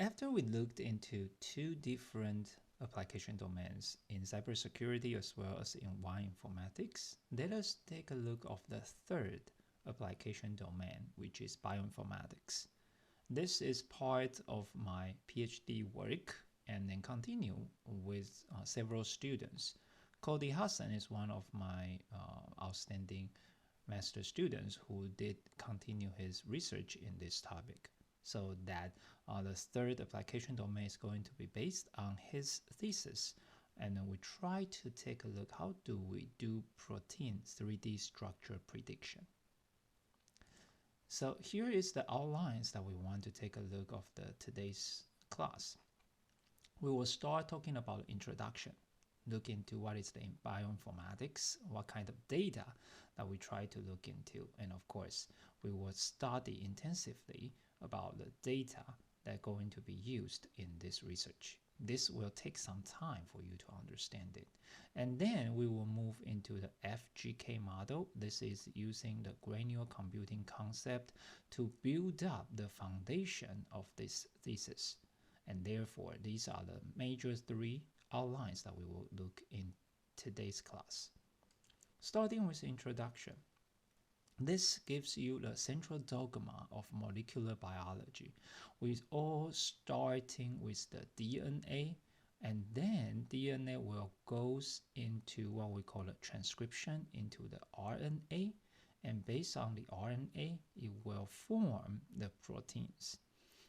After we looked into two different application domains in cybersecurity as well as in bioinformatics, let us take a look of the third application domain, which is bioinformatics. This is part of my PhD work and then continue with several students. Cody Hassan is one of my outstanding master students who did continue his research in this topic. So that the third application domain is going to be based on his thesis. And then we try to take a look, how do we do protein 3D structure prediction? So here is the outlines that we want to take a look of today's class. We will start talking about introduction, look into what is the bioinformatics, what kind of data that we try to look into, and of course, we will study intensively about the data that are going to be used in this research. This will take some time for you to understand it. And then we will move into the FGK model. This is using the granular computing concept to build up the foundation of this thesis. And therefore, these are the major three outlines that we will look in today's class. Starting with introduction. This gives you the central dogma of molecular biology, with all starting with the DNA, and then DNA will goes into what we call a transcription into the RNA, and based on the RNA, it will form the proteins.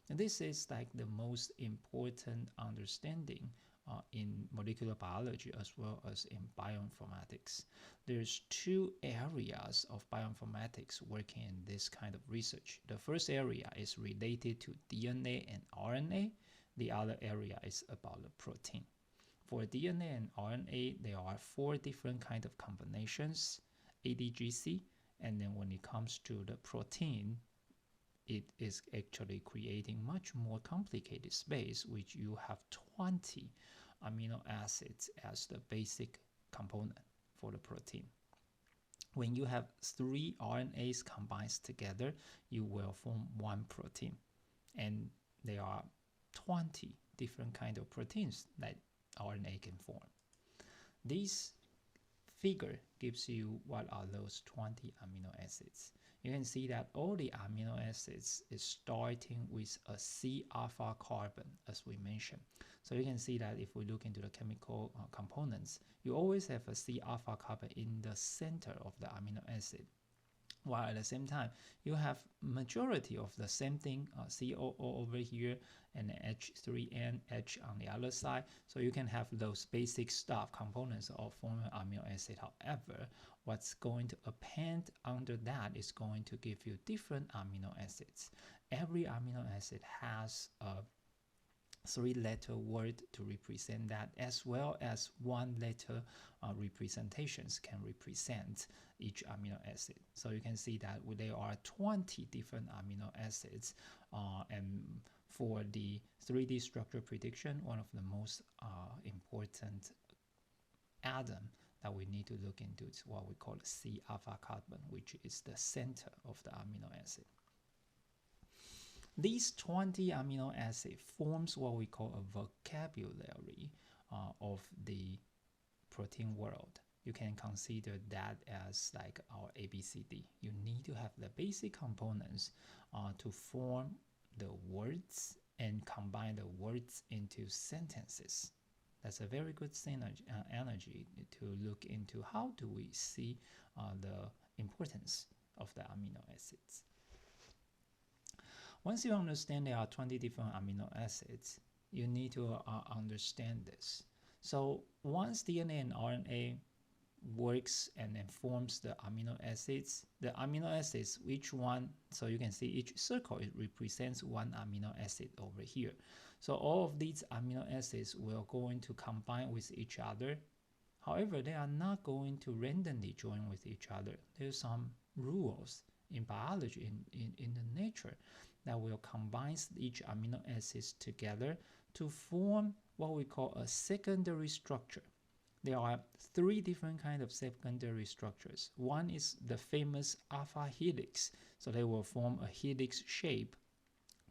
And this is like the most important understanding in molecular biology as well as in bioinformatics. There's two areas of bioinformatics working in this kind of research. The first area is related to DNA and RNA. The other area is about the protein. For DNA and RNA, there are 4 different kinds of combinations, ADGC, and then when it comes to the protein, it is actually creating much more complicated space, which you have 20 amino acids as the basic component for the protein. When you have 3 RNAs combined together, you will form one protein. And there are 20 different kinds of proteins that RNA can form. This figure gives you what are those 20 amino acids. You can see that all the amino acids is starting with a C alpha carbon, as we mentioned. So you can see that if we look into the chemical components, you always have a C alpha carbon in the center of the amino acid. While at the same time, you have majority of the same thing, COO over here and H3N, H on the other side. So you can have those basic stuff, components of forming amino acid. However, what's going to append under that is going to give you different amino acids. Every amino acid has a 3-letter word to represent that, as well as 1-letter representations can represent each amino acid. So you can see that there are 20 different amino acids, and for the 3D structure prediction, one of the most important atom that we need to look into is what we call C alpha carbon, which is the center of the amino acid. These 20 amino acids forms what we call a vocabulary of the protein world. You can consider that as like our ABCD. You need to have the basic components to form the words and combine the words into sentences. That's a very good energy to look into how do we see the importance of the amino acids. Once you understand there are 20 different amino acids, you need to understand this. So once DNA and RNA works and then forms the amino acids, which one, so you can see each circle, it represents one amino acid over here. So all of these amino acids will going to combine with each other. However, they are not going to randomly join with each other. There's some rules in biology, in the nature, that will combine each amino acids together to form what we call a secondary structure. There are 3 different kinds of secondary structures. One is the famous alpha helix. So they will form a helix shape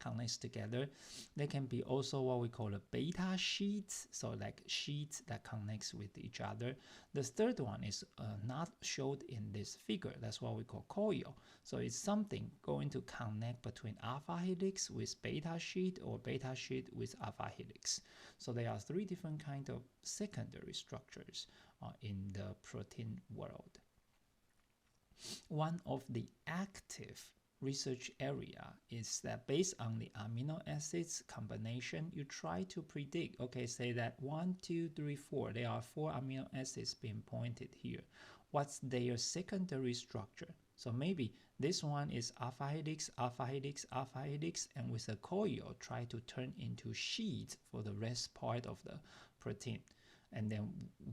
connects together. They can be also what we call a beta sheets, so like sheets that connects with each other. The third one is not showed in this figure. That's what we call coil. So it's something going to connect between alpha helix with beta sheet or beta sheet with alpha helix. So there are three different kind of secondary structures in the protein world. One of the active research area is that based on the amino acids combination, you try to predict, okay, say that 1, 2, 3, 4, there are 4 amino acids being pointed here. What's their secondary structure? So maybe this one is alpha helix, alpha helix, alpha helix, and with a coil, try to turn into sheets for the rest part of the protein. And then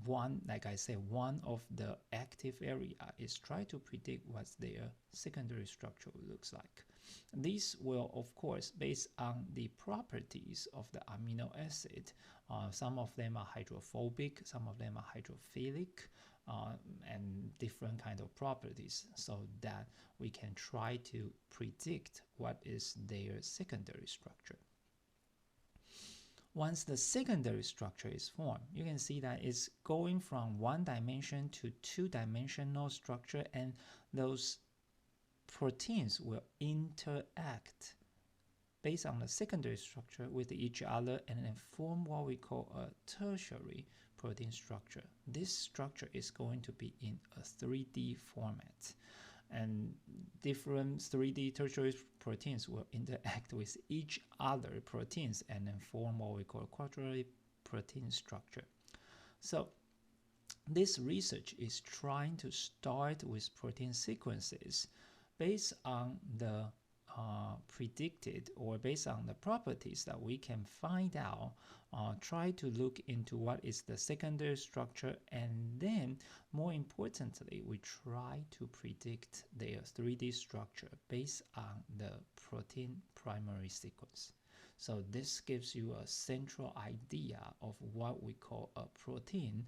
one, like I said, one of the active area is try to predict what their secondary structure looks like. These will, of course, based on the properties of the amino acid. Some of them are hydrophobic, some of them are hydrophilic, and different kind of properties, so that we can try to predict what is their secondary structure. Once the secondary structure is formed, you can see that it's going from one dimension to two-dimensional structure, and those proteins will interact based on the secondary structure with each other and then form what we call a tertiary protein structure. This structure is going to be in a 3D format, and different 3D tertiary proteins will interact with each other proteins and then form what we call a quaternary protein structure. So this research is trying to start with protein sequences based on the predicted, or based on the properties that we can find out, try to look into what is the secondary structure, and then more importantly, we try to predict their 3D structure based on the protein primary sequence. So this gives you a central idea of what we call a protein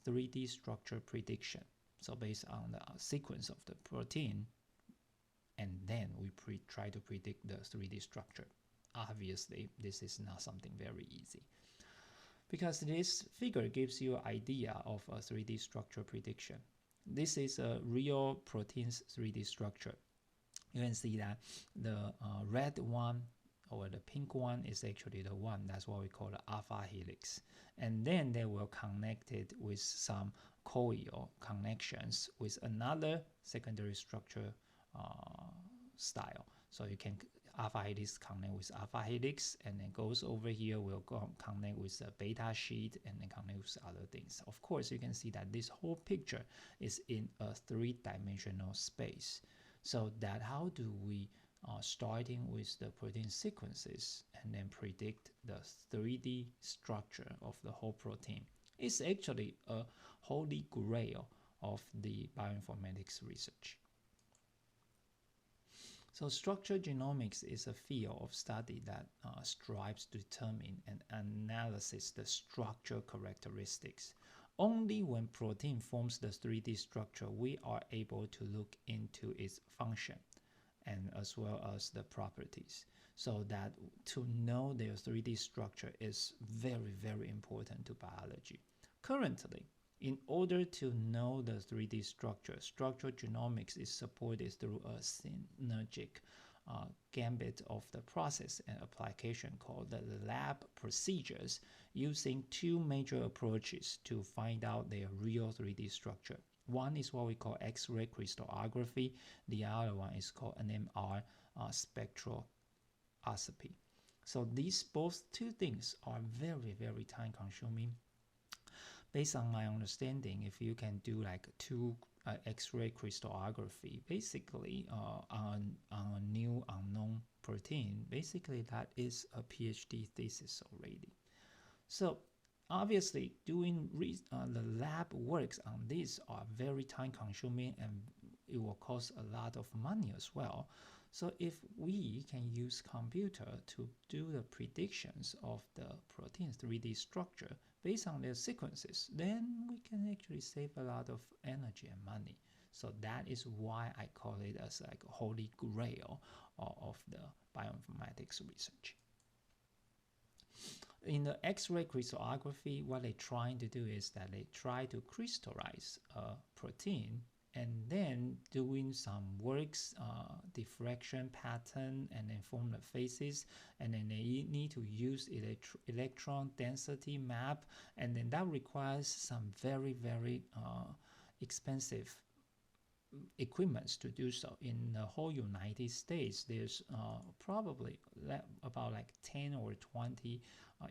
3D structure prediction. So based on the sequence of the protein, and then we try to predict the 3D structure. Obviously, this is not something very easy, because this figure gives you an idea of a 3D structure prediction. This is a real protein's 3D structure. You can see that the red one or the pink one is actually the one, that's what we call the alpha helix. And then they will connect it with some coil connections with another secondary structure style. So you can alpha helix connect with alpha helix, and then goes over here, will go connect with a beta sheet, and then connect with other things. Of course, you can see that this whole picture is in a 3-dimensional space. So that how do we starting with the protein sequences and then predict the 3D structure of the whole protein? It's actually a holy grail of the bioinformatics research. So structural genomics is a field of study that strives to determine and analyze the structural characteristics. Only when protein forms the 3D structure, we are able to look into its function and as well as the properties. So that to know their 3D structure is very, very important to biology. Currently, in order to know the 3D structure, structural genomics is supported through a synergic gambit of the process and application called the lab procedures, using two major approaches to find out their real 3D structure. One is what we call X-ray crystallography. The other one is called NMR spectroscopy. So these both two things are very, very time consuming. Based on my understanding, if you can do like two X-ray crystallography, basically on a new unknown protein, basically that is a PhD thesis already. So obviously, doing the lab works on this are very time consuming, and it will cost a lot of money as well. So if we can use computer to do the predictions of the protein 3D structure based on their sequences, then we can actually save a lot of energy and money. So that is why I call it as like a holy grail of the bioinformatics research. In the X-ray crystallography, what they're trying to do is that they try to crystallize a protein and then doing some works, diffraction pattern, and then form the phases, and then they need to use electron density map, and then that requires some very expensive equipments to do so. In the whole United States, there's probably about like 10 or 20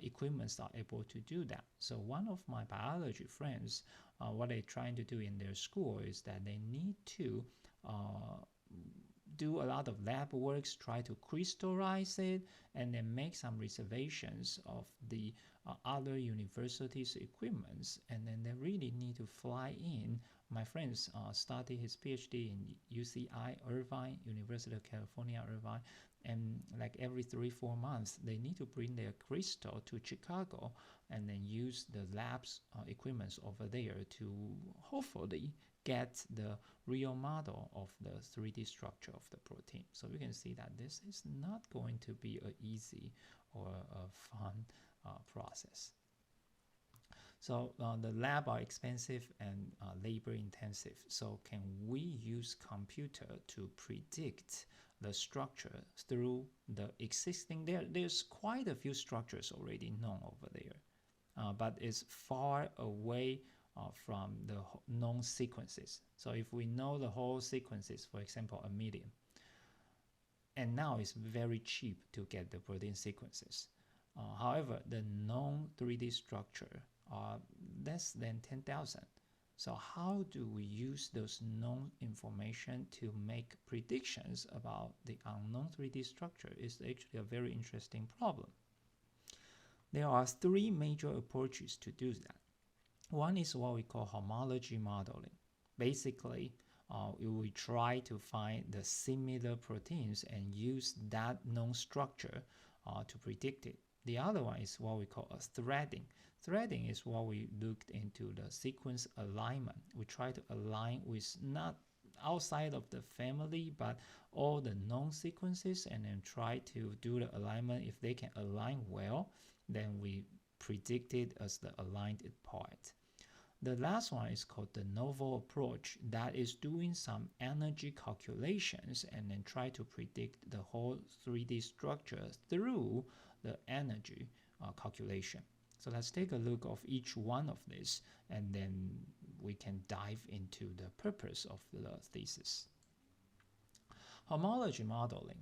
equipments are able to do that. So one of my biology friends, what they're trying to do in their school is that they need to do a lot of lab works, try to crystallize it, and then make some reservations of the other universities' equipments. And then they really need to fly in. My friends studied his PhD in UCI, Irvine, University of California, Irvine, and like every 3-4 months, they need to bring their crystal to Chicago and then use the lab's equipments over there to hopefully get the real model of the 3D structure of the protein. So we can see that this is not going to be an easy or a fun process. So the lab are expensive and labor intensive. So can we use computer to predict the structure through the existing? There's quite a few structures already known over there, but it's far away from the known sequences. So if we know the whole sequences, for example, 1 million, and now it's very cheap to get the protein sequences. However, the known 3D structure are less than 10,000. So how do we use those known information to make predictions about the unknown 3D structure is actually a very interesting problem. There are 3 major approaches to do that. One is what we call homology modeling. Basically, we try to find the similar proteins and use that known structure to predict it. The other one is what we call a threading. Threading is what we looked into the sequence alignment. We try to align with not outside of the family, but all the known sequences, and then try to do the alignment. If they can align well, then we predict it as the aligned part. The last one is called the novel approach. That is doing some energy calculations and then try to predict the whole 3D structure through the energy calculation. So let's take a look of each one of these, and then we can dive into the purpose of the thesis. Homology modeling,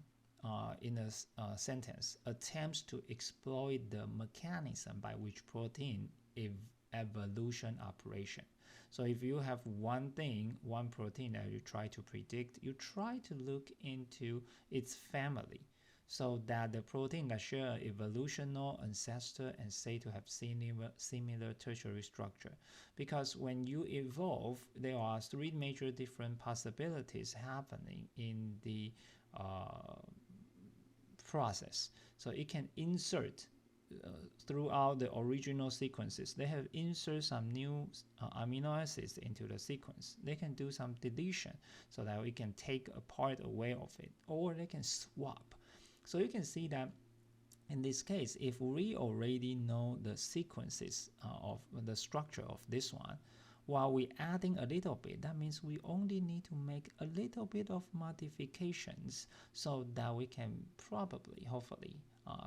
in a sentence, attempts to exploit the mechanism by which protein evolution operation. So if you have one protein that you try to predict, you try to look into its family, so that the protein that share an evolutionary ancestor and say to have similar tertiary structure. Because when you evolve, there are 3 major different possibilities happening in the process. So it can insert throughout the original sequences. They have insert some new amino acids into the sequence. They can do some deletion so that we can take a part away of it, or they can swap. So you can see that in this case, if we already know the sequences of the structure of this one, while we adding a little bit, that means we only need to make a little bit of modifications so that we can probably, hopefully,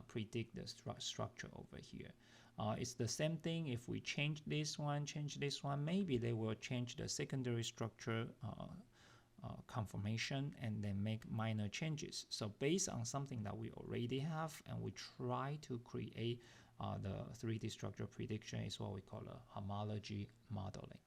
predict the structure over here. It's the same thing if we change this one, maybe they will change the secondary structure conformation and then make minor changes. So based on something that we already have, and we try to create the 3D structure prediction, is what we call a homology modeling.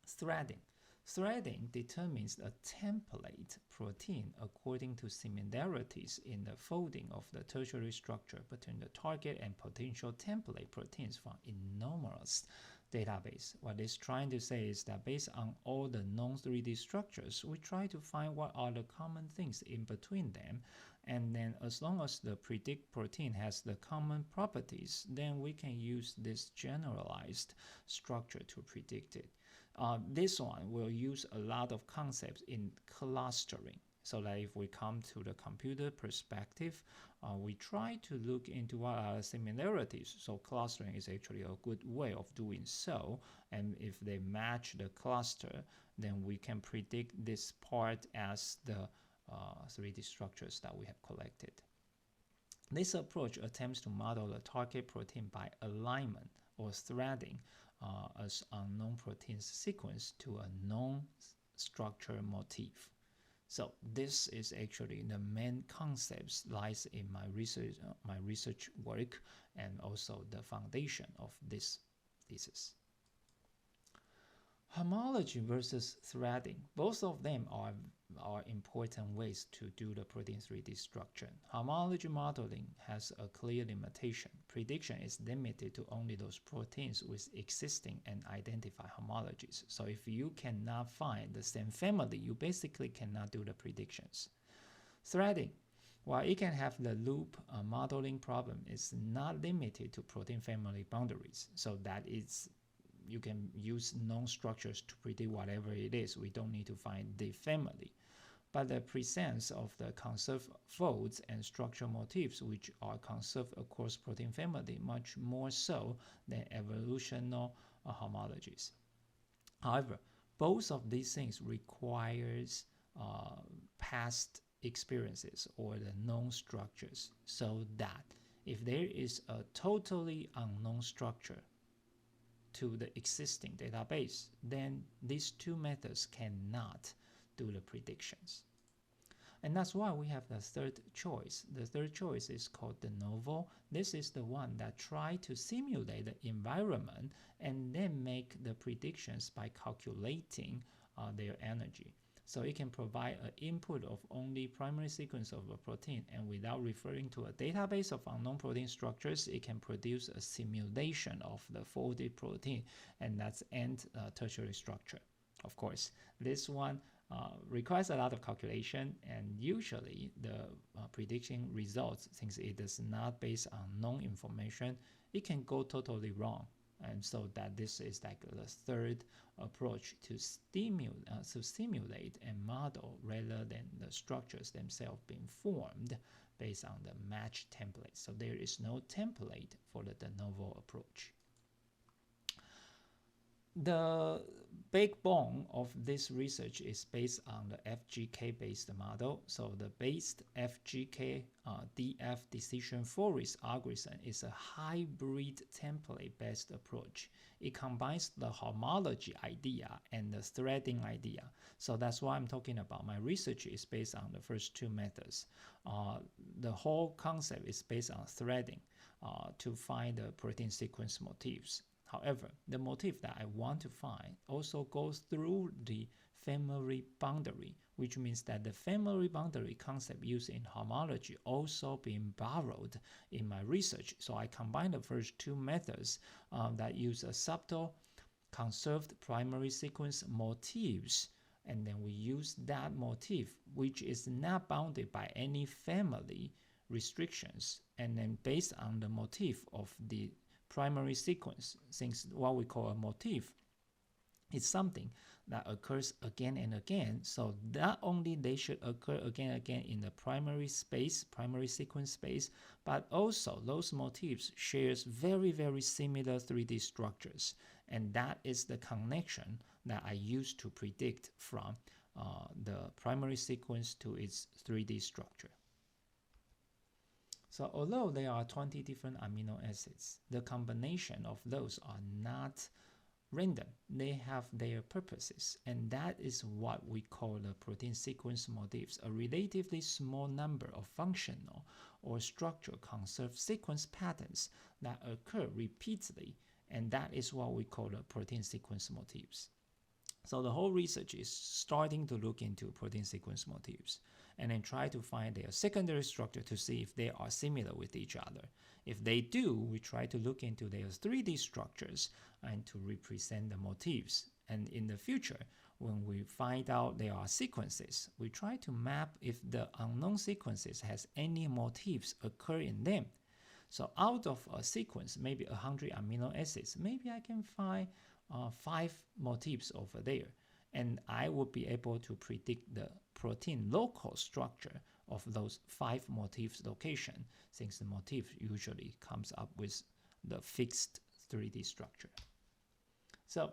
Threading. Threading determines a template protein according to similarities in the folding of the tertiary structure between the target and potential template proteins from enormous database. What it's trying to say is that based on all the known 3D structures, we try to find what are the common things in between them, and then as long as the predict protein has the common properties, then we can use this generalized structure to predict it. This one will use a lot of concepts in clustering. So that if we come to the computer perspective, we try to look into what are the similarities. So clustering is actually a good way of doing so. And if they match the cluster, then we can predict this part as the 3D structures that we have collected. This approach attempts to model the target protein by alignment or threading as unknown protein sequence to a known structure motif. So this is actually the main concepts lies in my research work, and also the foundation of this thesis. Homology versus threading. Both of them are important ways to do the protein 3D structure. Homology modeling has a clear limitation. Prediction is limited to only those proteins with existing and identified homologies. So if you cannot find the same family, you basically cannot do the predictions. Threading. While it can have the loop modeling problem, is not limited to protein family boundaries. So that is you can use known structures to predict whatever it is. We don't need to find the family. But the presence of the conserved folds and structural motifs, which are conserved across protein family, much more so than evolutional homologies. However, both of these things requires past experiences or the known structures, so that if there is a totally unknown structure to the existing database, then these two methods cannot do the predictions. And that's why we have the third choice. The third choice is called de novo. This is the one that try to simulate the environment and then make the predictions by calculating their energy. So it can provide an input of only primary sequence of a protein, and without referring to a database of unknown protein structures, it can produce a simulation of the folded protein, and that's end tertiary structure. Of course, this one requires a lot of calculation, and usually the prediction results, since it is not based on known information, it can go totally wrong. And so that this is like the third approach to simulate and model rather than the structures themselves being formed based on the match template. So there is no template for the de novo approach. The backbone of this research is based on the FGK-based model. So the based FGK DF decision forest algorithm is a hybrid template-based approach. It combines the homology idea and the threading idea. So that's why I'm talking about. My research is based on the first two methods. The whole concept is based on threading to find the protein sequence motifs. However, the motif that I want to find also goes through the family boundary, which means that the family boundary concept used in homology also being borrowed in my research. So I combine the first two methods that use a subtle conserved primary sequence motifs, and then we use that motif, which is not bounded by any family restrictions, and then based on the motif of the primary sequence, since what we call a motif is something that occurs again and again. So not only they should occur again and again in the primary space, primary sequence space, but also those motifs shares very, very similar 3D structures. And that is the connection that I use to predict from the primary sequence to its 3D structure. So although there are 20 different amino acids, the combination of those are not random. They have their purposes, and that is what we call the protein sequence motifs, a relatively small number of functional or structural conserved sequence patterns that occur repeatedly, and that is what we call the protein sequence motifs. So the whole research is starting to look into protein sequence motifs and then try to find their secondary structure to see if they are similar with each other. If they do, we try to look into their 3D structures and to represent the motifs. And in the future, when we find out there are sequences, we try to map if the unknown sequences has any motifs occur in them. So out of a sequence, maybe 100 amino acids, maybe I can find 5 motifs over there, and I would be able to predict the protein local structure of those 5 motifs location, since the motif usually comes up with the fixed 3D structure. So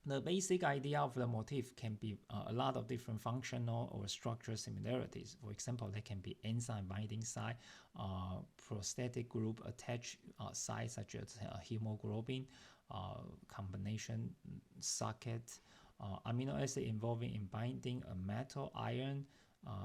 the basic idea of the motif can be a lot of different functional or structural similarities. For example, they can be enzyme binding site, prosthetic group attached sites such as hemoglobin, combination socket, amino acid involving in binding a metal, iron,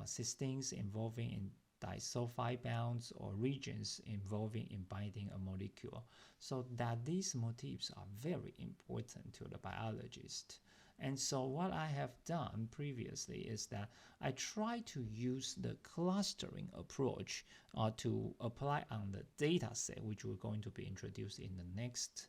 cysteines involving in disulfide bonds, or regions involving in binding a molecule, so that these motifs are very important to the biologist. And so what I have done previously is that I try to use the clustering approach to apply on the data set, which we're going to be introduced in the next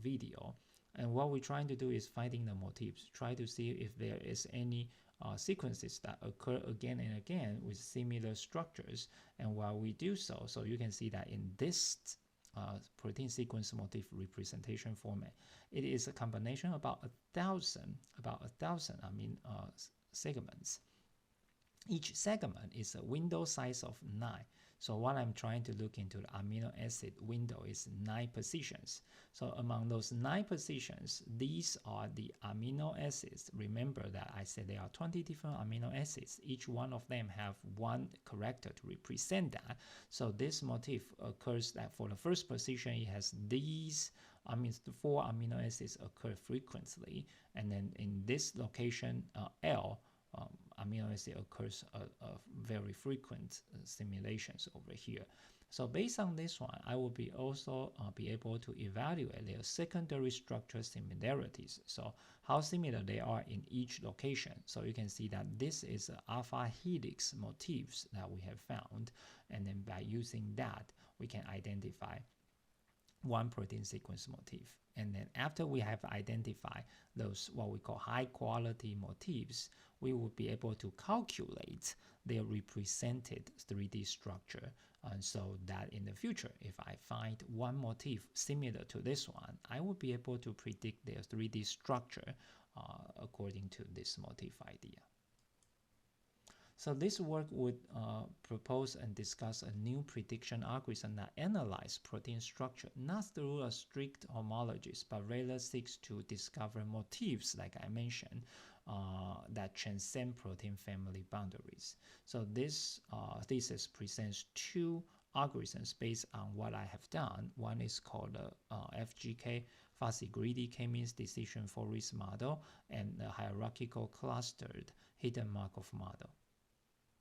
video. And what we're trying to do is finding the motifs, try to see if there is any sequences that occur again and again with similar structures. And while we do so, so you can see that in this protein sequence motif representation format, it is a combination about a thousand segments. Each segment is a window size of 9. So what I'm trying to look into the amino acid window is 9 positions. So among those 9 positions, these are the amino acids. Remember that I said there are 20 different amino acids. Each one of them have one character to represent that. So this motif occurs that for the first position, it has these, the 4 amino acids occur frequently. And then in this location, L, amino acid occurs very frequent simulations over here. So based on this one, I will be also be able to evaluate their secondary structure similarities. So how similar they are in each location. So you can see that this is alpha helix motifs that we have found. And then by using that, we can identify one protein sequence motif. And then after we have identified those what we call high quality motifs, we will be able to calculate their represented 3D structure. And so that in the future, if I find one motif similar to this one, I will be able to predict their 3D structure according to this motif idea. So this work would propose and discuss a new prediction algorithm that analyzes protein structure not through a strict homologies, but rather seeks to discover motifs, like I mentioned, that transcend protein family boundaries. So this thesis presents 2 algorithms based on what I have done. One is called the FGK, fuzzy greedy k-means decision forest model, and the hierarchical clustered hidden Markov model.